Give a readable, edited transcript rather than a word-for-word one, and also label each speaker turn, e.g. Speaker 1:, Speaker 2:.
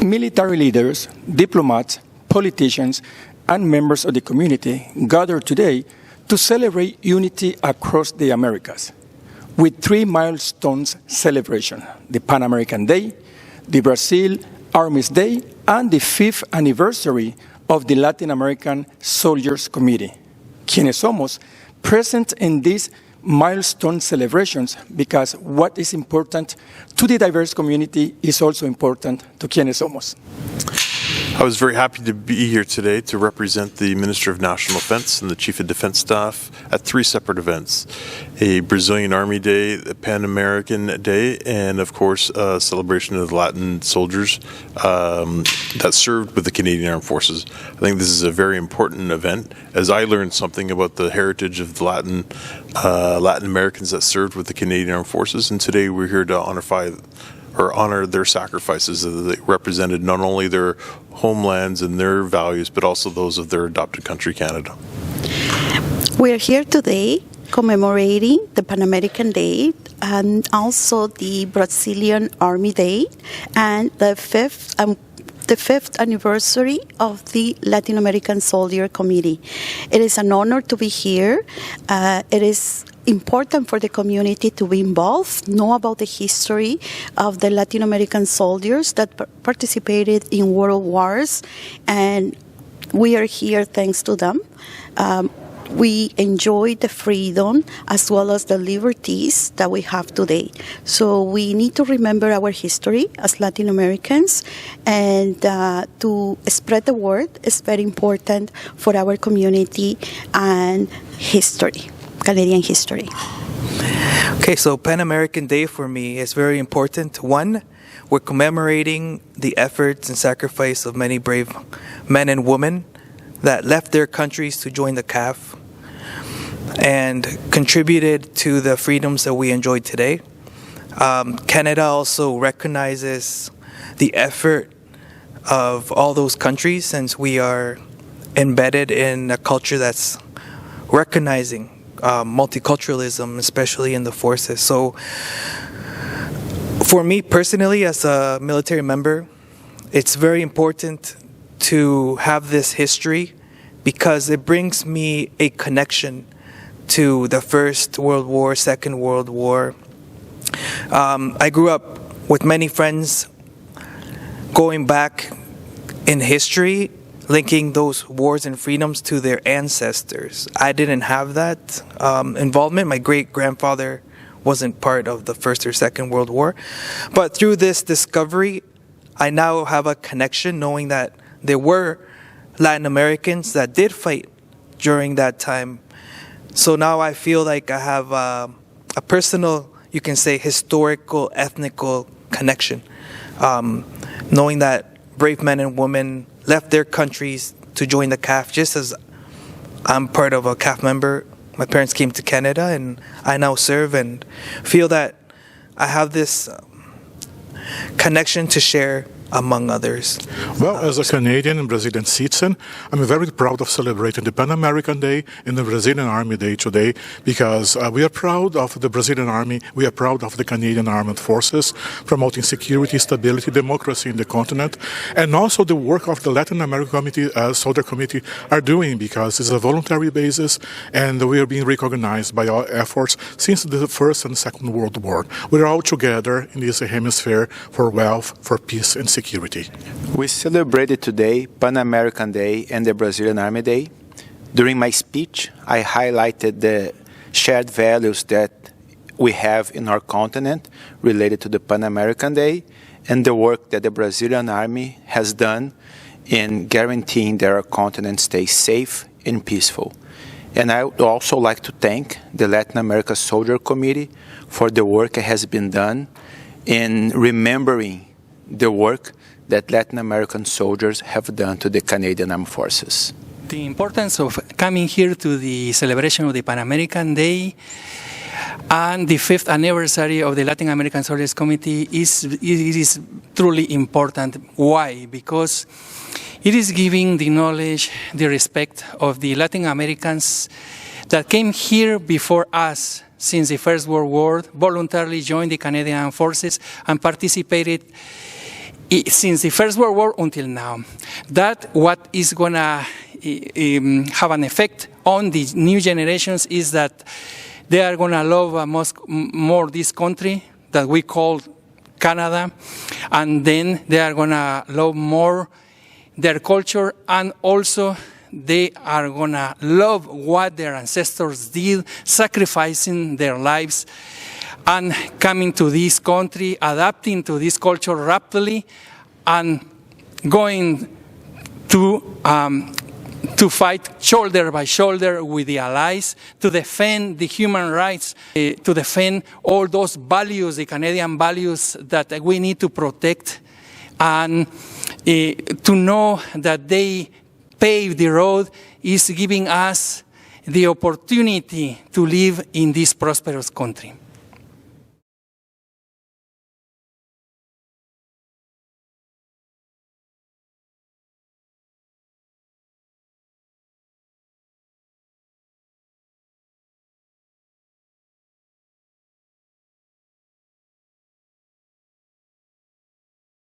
Speaker 1: Military leaders, diplomats, politicians, and members of the community gather today to celebrate unity across the Americas with 3 milestones celebration: the Pan American Day, the Brazil Army's Day, and the 5th anniversary of the Latin American Soldiers Committee. Quienes Somos present in these milestone celebrations because what is important to the diverse community is also important to Quienes Somos.
Speaker 2: I was very happy to be here today to represent the Minister of National Defense and the Chief of Defense Staff at 3 separate events: a Brazilian Army Day, a Pan American Day, and of course a celebration of the Latin soldiers that served with the Canadian Armed Forces. I think this is a very important event, as I learned something about the heritage of the Latin Americans that served with the Canadian Armed Forces, and today we're here to honor their sacrifices as they represented not only their homelands and their values, but also those of their adopted country, Canada.
Speaker 3: We're here today commemorating the Pan American Day and also the Brazilian Army Day and the fifth anniversary of the Latin American Soldier Committee. It is an honor to be here. It is important for the community to be involved, know about the history of the Latin American soldiers that participated in world wars, and we are here thanks to them. We enjoy the freedom as well as the liberties that we have today. So we need to remember our history as Latin Americans, and to spread the word is very important for our community and history. Canadian history.
Speaker 4: Okay, so Pan American Day for me is very important. One, we're commemorating the efforts and sacrifice of many brave men and women that left their countries to join the CAF and contributed to the freedoms that we enjoy today. Canada also recognizes the effort of all those countries, since we are embedded in a culture that's recognizing multiculturalism, especially in the forces. So for me personally, as a military member, it's very important to have this history because it brings me a connection to the First World War, Second World War. I grew up with many friends going back in history, linking those wars and freedoms to their ancestors. I didn't have that involvement. My great-grandfather wasn't part of the First or Second World War. But through this discovery, I now have a connection knowing that there were Latin Americans that did fight during that time. So now I feel like I have a personal, you can say, historical, ethnical connection. Knowing that brave men and women left their countries to join the CAF, just as I'm part of a CAF member. My parents came to Canada and I now serve, and feel that I have this connection to share among others.
Speaker 5: Well, as a Canadian and Brazilian citizen, I'm very proud of celebrating the Pan American Day and the Brazilian Army Day today, because we are proud of the Brazilian Army, we are proud of the Canadian Armed Forces, promoting security, stability, democracy in the continent, and also the work of the Latin American Soldier Committee are doing, because it's a voluntary basis and we are being recognized by our efforts since the First and Second World War. We're all together in this hemisphere for wealth, for peace and security.
Speaker 6: We celebrated today Pan American Day and the Brazilian Army Day. During my speech, I highlighted the shared values that we have in our continent related to the Pan American Day and the work that the Brazilian Army has done in guaranteeing that our continent stays safe and peaceful. And I would also like to thank the Latin America Soldier Committee for the work that has been done in remembering the work that Latin American soldiers have done to the Canadian Armed Forces.
Speaker 7: The importance of coming here to the celebration of the Pan American Day and the 5th anniversary of the Latin American Soldiers Committee is truly important. Why? Because it is giving the knowledge, the respect of the Latin Americans that came here before us since the First World War, voluntarily joined the Canadian Armed Forces and participated since the First World War until now. That what is going to have an effect on the new generations is that they are going to love more this country that we call Canada, and then they are going to love more their culture, and also they are going to love what their ancestors did, sacrificing their lives and coming to this country, adapting to this culture rapidly, and going to fight shoulder by shoulder with the allies to defend the human rights, to defend all those values, the Canadian values that we need to protect, and to know that they paved the road is giving us the opportunity to live in this prosperous country.